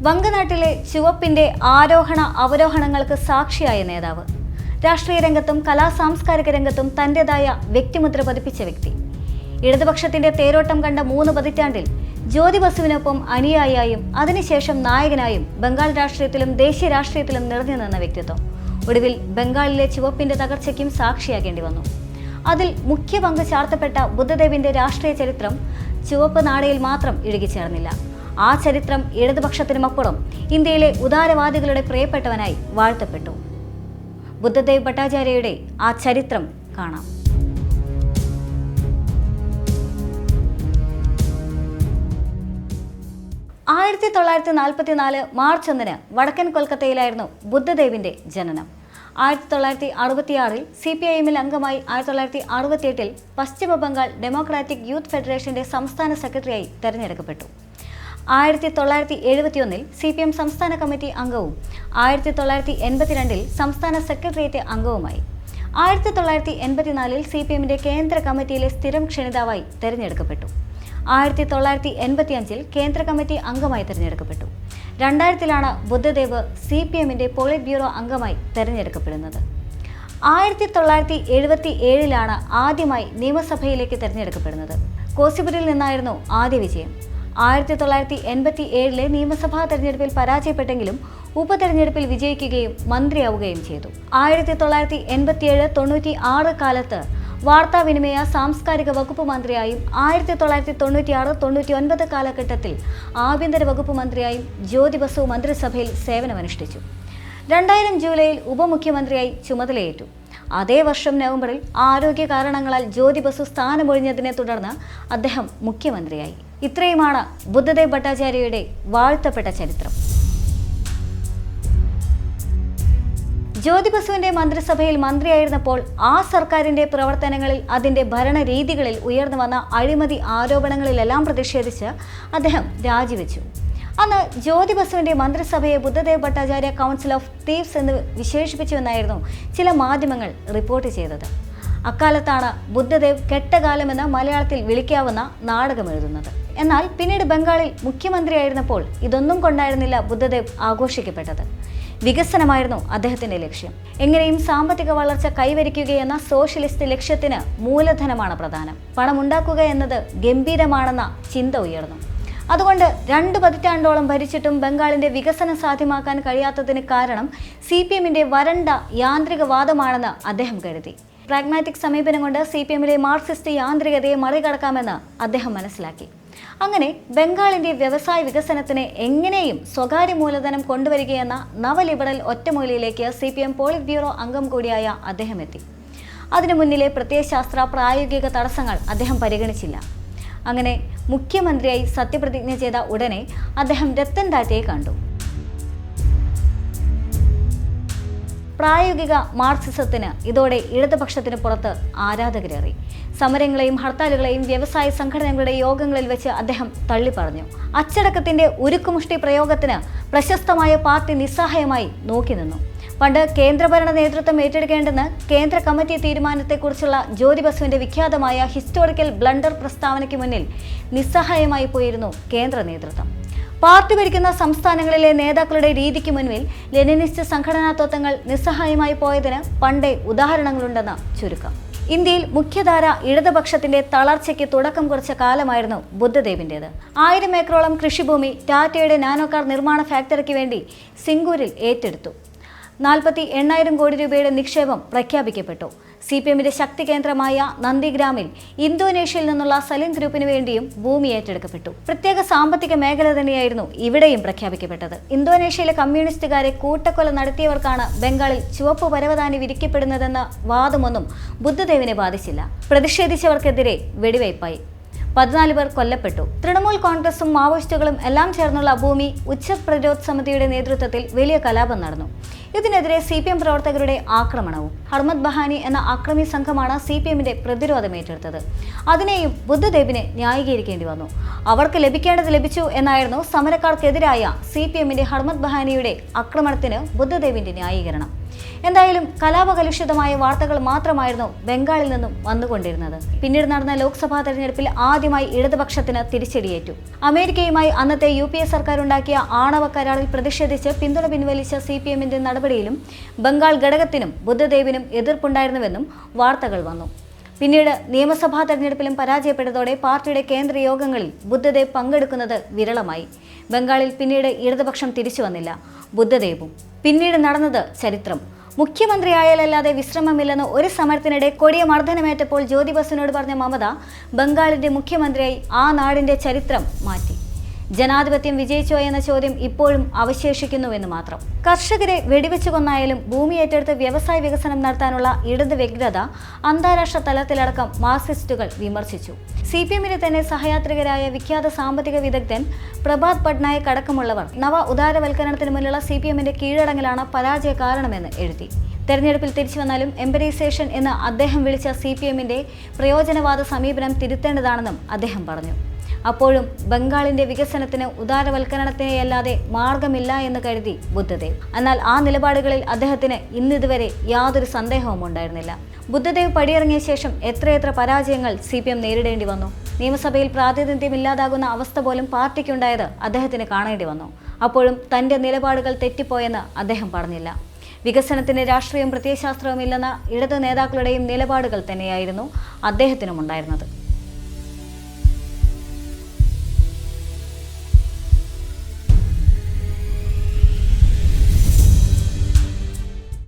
വങ്കനാട്ടിലെ ചുവപ്പിന്റെ ആരോഹണ അവരോഹണങ്ങൾക്ക് സാക്ഷിയായ നേതാവ്, രാഷ്ട്രീയ രംഗത്തും സാംസ്കാരിക രംഗത്തും തന്റേതായ വ്യക്തിമുദ്ര പതിപ്പിച്ച വ്യക്തി. ഇടതുപക്ഷത്തിന്റെ തേരോട്ടം കണ്ട 3 പതിറ്റാണ്ടിൽ ജ്യോതി ബസുവിനൊപ്പം അനുയായിയായും അതിനുശേഷം നായകനായും ബംഗാൾ രാഷ്ട്രീയത്തിലും ദേശീയ രാഷ്ട്രീയത്തിലും നിറഞ്ഞു നിന്ന വ്യക്തിത്വം ഒടുവിൽ ബംഗാളിലെ ചുവപ്പിന്റെ തകർച്ചയ്ക്കും സാക്ഷിയാകേണ്ടി വന്നു. അതിൽ മുഖ്യ പങ്ക് ചാർത്തപ്പെട്ട ബുദ്ധദേവിന്റെ രാഷ്ട്രീയ ചരിത്രം ചുവപ്പ് നാടയിൽ മാത്രം ഇഴുകിച്ചേർന്നില്ല. ആ ചരിത്രം ഇടതുപക്ഷത്തിനുമപ്പുറം ഇന്ത്യയിലെ ഉദാരവാദികളുടെ പ്രിയപ്പെട്ടവനായി വാഴ്ത്തപ്പെട്ടു. ബുദ്ധദേവ് ഭട്ടാചാര്യയുടെ ആ ചരിത്രം കാണാം. ആയിരത്തി 1944 മാർച്ച് 1 വടക്കൻ കൊൽക്കത്തയിലായിരുന്നു ബുദ്ധദേവിന്റെ ജനനം. 1966 CPIM-ൽ അംഗമായി 1968 പശ്ചിമ ബംഗാൾ ഡെമോക്രാറ്റിക് യൂത്ത് ഫെഡറേഷന്റെ സംസ്ഥാന സെക്രട്ടറിയായി തെരഞ്ഞെടുക്കപ്പെട്ടു. 1971 CPM സംസ്ഥാന കമ്മിറ്റി അംഗവും 1982 സംസ്ഥാന സെക്രട്ടേറിയറ്റ് അംഗവുമായി. 1984 CPM-ന്റെ കേന്ദ്ര കമ്മിറ്റിയിലെ സ്ഥിരം ക്ഷണിതാവായി തെരഞ്ഞെടുക്കപ്പെട്ടു. 1985 കേന്ദ്ര കമ്മിറ്റി അംഗമായി തെരഞ്ഞെടുക്കപ്പെട്ടു. 2000 ബുദ്ധദേവ് CPM-ന്റെ പോളിറ്റ് ബ്യൂറോ അംഗമായി തെരഞ്ഞെടുക്കപ്പെടുന്നത്. 1977 ആദ്യമായി നിയമസഭയിലേക്ക് തെരഞ്ഞെടുക്കപ്പെടുന്നത്. കോസിപൂരിൽ നിന്നായിരുന്നു ആദ്യ വിജയം. 1987 നിയമസഭാ തെരഞ്ഞെടുപ്പിൽ പരാജയപ്പെട്ടെങ്കിലും ഉപതെരഞ്ഞെടുപ്പിൽ വിജയിക്കുകയും മന്ത്രിയാവുകയും ചെയ്തു. 1987-96 കാലത്ത് വാർത്താവിനിമയ സാംസ്കാരിക വകുപ്പ് മന്ത്രിയായും 1996-99 കാലഘട്ടത്തിൽ ആഭ്യന്തര വകുപ്പ് മന്ത്രിയായും ജ്യോതി ബസു മന്ത്രിസഭയിൽ സേവനമനുഷ്ഠിച്ചു. 2000 ജൂലൈയിൽ ഉപമുഖ്യമന്ത്രിയായി ചുമതലയേറ്റു. അതേ വർഷം നവംബറിൽ ആരോഗ്യ കാരണങ്ങളാൽ ജ്യോതി ബസു സ്ഥാനമൊഴിഞ്ഞതിനെ തുടർന്ന് അദ്ദേഹം മുഖ്യമന്ത്രിയായി. ഇത്രയുമാണ് ബുദ്ധദേവ് ഭട്ടാചാര്യയുടെ വാഴ്ത്തപ്പെട്ട ചരിത്രം. ജ്യോതി ബസുവിന്റെ മന്ത്രിസഭയിൽ മന്ത്രിയായിരുന്നപ്പോൾ ആ സർക്കാരിന്റെ പ്രവർത്തനങ്ങളിൽ, അതിന്റെ ഭരണരീതികളിൽ ഉയർന്നു വന്ന അഴിമതി ആരോപണങ്ങളിലെല്ലാം പ്രതിഷേധിച്ച് അദ്ദേഹം രാജിവെച്ചു. അന്ന് ജ്യോതി ബസുവിന്റെ മന്ത്രിസഭയെ Buddhadeb Bhattacharya council of thieves എന്ന് വിശേഷിപ്പിച്ചുവെന്നായിരുന്നു ചില മാധ്യമങ്ങൾ റിപ്പോർട്ട് ചെയ്തത്. അക്കാലത്താണ് ബുദ്ധദേവ് കെട്ടകാലമെന്ന് മലയാളത്തിൽ വിളിക്കാവുന്ന നാടകം എഴുതുന്നത്. എന്നാൽ പിന്നീട് ബംഗാളിൽ മുഖ്യമന്ത്രിയായിരുന്നപ്പോൾ ഇതൊന്നും കൊണ്ടായിരുന്നില്ല ബുദ്ധദേവ് ആഘോഷിക്കപ്പെട്ടത്. വികസനമായിരുന്നു അദ്ദേഹത്തിന്റെ ലക്ഷ്യം. എങ്ങനെയും സാമ്പത്തിക വളർച്ച കൈവരിക്കുകയെന്ന സോഷ്യലിസ്റ്റ് ലക്ഷ്യത്തിന് മൂലധനമാണ് പ്രധാനം. പണമുണ്ടാക്കുക എന്നത് ഗംഭീരമാണെന്ന ചിന്ത ഉയർന്നു. അതുകൊണ്ട് 2 പതിറ്റാണ്ടോളം ഭരിച്ചിട്ടും ബംഗാളിന്റെ വികസനം സാധ്യമാക്കാൻ കഴിയാത്തതിന് കാരണം CPM-ന്റെ വരണ്ട യാന്ത്രികവാദമാണെന്ന് അദ്ദേഹം കരുതി. പ്രാഗ്മാറ്റിക് സമീപനം കൊണ്ട് CPM-ലെ മാർക്സിസ്റ്റ് യാന്ത്രികതയെ മറികടക്കാമെന്ന് അദ്ദേഹം മനസ്സിലാക്കി. അങ്ങനെ ബംഗാളിന്റെ വ്യവസായ വികസനത്തിന് എങ്ങനെയും സ്വകാര്യ മൂലധനം കൊണ്ടുവരികയെന്ന നവലിബറൽ ഒറ്റമൂലിയിലേക്ക് CPM പോളിറ്റ് ബ്യൂറോ അംഗം കൂടിയായ അദ്ദേഹം എത്തി. അതിനു മുന്നിലെ പ്രത്യയശാസ്ത്ര പ്രായോഗിക തടസ്സങ്ങൾ അദ്ദേഹം പരിഗണിച്ചില്ല. അങ്ങനെ മുഖ്യമന്ത്രിയായി സത്യപ്രതിജ്ഞ ചെയ്ത ഉടനെ അദ്ദേഹം രത്തൻ ടാറ്റയെ കണ്ടു. പ്രായോഗിക മാർക്സിസത്തിന് ഇതോടെ ഇടതുപക്ഷത്തിന് പുറത്ത് ആരാധകരേറി. സമരങ്ങളെയും ഹർത്താലുകളെയും വ്യവസായ സംഘടനകളുടെ യോഗങ്ങളിൽ വെച്ച് അദ്ദേഹം തള്ളിപ്പറഞ്ഞു. അച്ചടക്കത്തിന്റെ ഉരുക്കുമുഷ്ടി പ്രയോഗത്തിന് പ്രശസ്തമായ പാർട്ടി നിസ്സഹായമായി നോക്കി നിന്നു. പണ്ട് കേന്ദ്രഭരണ നേതൃത്വം ഏറ്റെടുക്കേണ്ടെന്ന് കേന്ദ്ര കമ്മിറ്റി തീരുമാനത്തെക്കുറിച്ചുള്ള ജ്യോതി ബസുവിന്റെ വിഖ്യാതമായ ഹിസ്റ്റോറിക്കൽ ബ്ലണ്ടർ പ്രസ്താവനയ്ക്ക് മുന്നിൽ നിസ്സഹായമായി പോയിരുന്നു കേന്ദ്ര നേതൃത്വം. പാർട്ടി ഭരിക്കുന്ന സംസ്ഥാനങ്ങളിലെ നേതാക്കളുടെ രീതിക്ക് മുൻപിൽ ലെനിനിസ്റ്റ് സംഘടനാ തത്വങ്ങൾ നിസ്സഹായമായി പോയതിന് പണ്ടേ ഉദാഹരണങ്ങളുണ്ടെന്ന് ചുരുക്കം. ഇന്ത്യയിൽ മുഖ്യധാര ഇടതുപക്ഷത്തിന്റെ തളർച്ചയ്ക്ക് തുടക്കം കുറിച്ച കാലമായിരുന്നു ബുദ്ധദേവിന്റേത്. 1000 ഏക്കറോളം കൃഷിഭൂമി ടാറ്റയുടെ നാനോ കാർ നിർമ്മാണ ഫാക്ടറിക്ക് വേണ്ടി സിംഗൂരിൽ ഏറ്റെടുത്തു. 48,000 കോടി രൂപയുടെ നിക്ഷേപം പ്രഖ്യാപിക്കപ്പെട്ടു. CPM-ന്റെ ശക്തി കേന്ദ്രമായ നന്ദിഗ്രാമിൽ ഇന്തോനേഷ്യയിൽ നിന്നുള്ള സലിം ഗ്രൂപ്പിന് വേണ്ടിയും ഭൂമി ഏറ്റെടുക്കപ്പെട്ടു. പ്രത്യേക സാമ്പത്തിക മേഖല തന്നെയായിരുന്നു ഇവിടെയും പ്രഖ്യാപിക്കപ്പെട്ടത്. ഇന്തോനേഷ്യയിലെ കമ്മ്യൂണിസ്റ്റുകാരെ കൂട്ടക്കൊല നടത്തിയവർക്കാണ് ബംഗാളിൽ ചുവപ്പ് പരവതാനി വിരിക്കപ്പെടുന്നതെന്ന വാദമൊന്നും ബുദ്ധദേവിനെ ബാധിച്ചില്ല. പ്രതിഷേധിച്ചവർക്കെതിരെ വെടിവയ്പായി. 14 പേർ കൊല്ലപ്പെട്ടു. തൃണമൂൽ കോൺഗ്രസും മാവോയിസ്റ്റുകളും എല്ലാം ചേർന്നുള്ള ഭൂമി ഉച്ചത് പ്രതിരോധ് സമിതിയുടെ നേതൃത്വത്തിൽ വലിയ കലാപം നടന്നു. ഇതിനെതിരെ CPM പ്രവർത്തകരുടെ ആക്രമണവും. ഹർമത് ബഹാനി എന്ന അക്രമി സംഘമാണ് CPM-ന്റെ പ്രതിരോധം ഏറ്റെടുത്തത്. അതിനെയും ബുദ്ധദേവിനെ ന്യായീകരിക്കേണ്ടി വന്നു. അവർക്ക് ലഭിക്കേണ്ടത് ലഭിച്ചു എന്നായിരുന്നു സമരക്കാർക്കെതിരായ CPM-ന്റെ ഹർമത് ബഹാനിയുടെ ആക്രമണത്തിന് ബുദ്ധദേവിന്റെ ന്യായീകരണം. എന്തായാലും കലാപകലുഷിതമായ വാർത്തകൾ മാത്രമായിരുന്നു ബംഗാളിൽ നിന്നും വന്നുകൊണ്ടിരുന്നത്. പിന്നീട് നടന്ന ലോക്സഭാ തെരഞ്ഞെടുപ്പിൽ ആദ്യമായി ഇടതുപക്ഷത്തിന് തിരിച്ചടിയേറ്റു. അമേരിക്കയുമായി അന്നത്തെ UPA സർക്കാർ ഉണ്ടാക്കിയ ആണവ കരാറിൽ പ്രതിഷേധിച്ച് പിന്തുണ പിൻവലിച്ച CPMന്റെ നടപടിയിലും ബംഗാൾ ഘടകത്തിനും ബുദ്ധദേവിനും എതിർപ്പുണ്ടായിരുന്നുവെന്നും വാർത്തകൾ വന്നു. പിന്നീട് നിയമസഭാ തെരഞ്ഞെടുപ്പിലും പരാജയപ്പെട്ടതോടെ പാർട്ടിയുടെ കേന്ദ്ര യോഗങ്ങളിൽ ബുദ്ധദേവ് പങ്കെടുക്കുന്നത് വിരളമായി. ബംഗാളിൽ പിന്നീട് ഇടതുപക്ഷം തിരിച്ചു വന്നില്ല. ബുദ്ധദേവും പിന്നീട് നടന്നത് ചരിത്രം. മുഖ്യമന്ത്രിയായാലല്ലാതെ വിശ്രമമില്ലെന്ന് ഒരു സമരത്തിനിടെ കൊടിയ മർദ്ദനമേറ്റപ്പോൾ ജ്യോതി ബസുവിനോട് പറഞ്ഞ മമത ബംഗാളിന്റെ മുഖ്യമന്ത്രിയായി ആ നാടിന്റെ ചരിത്രം മാറ്റി. ജനാധിപത്യം വിജയിച്ചോ എന്ന ചോദ്യം ഇപ്പോഴും അവശേഷിക്കുന്നുവെന്ന് മാത്രം. കർഷകരെ വെടിവെച്ചു കൊന്നായാലും ഭൂമി ഏറ്റെടുത്ത് വ്യവസായ വികസനം നടത്താനുള്ള ഇടത് വ്യഗ്രത അന്താരാഷ്ട്ര തലത്തിലടക്കം മാർക്സിസ്റ്റുകൾ വിമർശിച്ചു. CPMന്റെ തന്നെ സഹയാത്രികരായ വിഖ്യാത സാമ്പത്തിക വിദഗ്ധൻ പ്രഭാത് പട്നായക് അടക്കമുള്ളവർ നവ ഉദാരവൽക്കരണത്തിന് മുന്നിലുള്ള CPMന്റെ കീഴടങ്ങലാണ് പരാജയ കാരണമെന്ന് എഴുതി. തെരഞ്ഞെടുപ്പിൽ തിരിച്ചു വന്നാലും എംപറൈസേഷൻ എന്ന് അദ്ദേഹം വിളിച്ച CPMന്റെ പ്രയോജനവാദ സമീപനം തിരുത്തേണ്ടതാണെന്നും അദ്ദേഹം പറഞ്ഞു. അപ്പോഴും ബംഗാളിന്റെ വികസനത്തിന് ഉദാരവൽക്കരണത്തിനെയല്ലാതെ മാർഗമില്ല എന്ന് കരുതി ബുദ്ധദേവ്. എന്നാൽ ആ നിലപാടുകളിൽ അദ്ദേഹത്തിന് ഇന്നിതുവരെ യാതൊരു സന്ദേഹവും ഉണ്ടായിരുന്നില്ല. ബുദ്ധദേവ് പടിയിറങ്ങിയ ശേഷം എത്രയെത്ര പരാജയങ്ങൾ CPM നേരിടേണ്ടി വന്നു. നിയമസഭയിൽ പ്രാതിനിധ്യമില്ലാതാകുന്ന അവസ്ഥ പോലും പാർട്ടിക്കുണ്ടായത് അദ്ദേഹത്തിന് കാണേണ്ടി വന്നു. അപ്പോഴും തന്റെ നിലപാടുകൾ തെറ്റിപ്പോയെന്ന് അദ്ദേഹം പറഞ്ഞില്ല. വികസനത്തിന് രാഷ്ട്രീയവും പ്രത്യയശാസ്ത്രവും ഇല്ലെന്ന ഇടതു നേതാക്കളുടെയും നിലപാടുകൾ തന്നെയായിരുന്നു അദ്ദേഹത്തിനും ഉണ്ടായിരുന്നത്.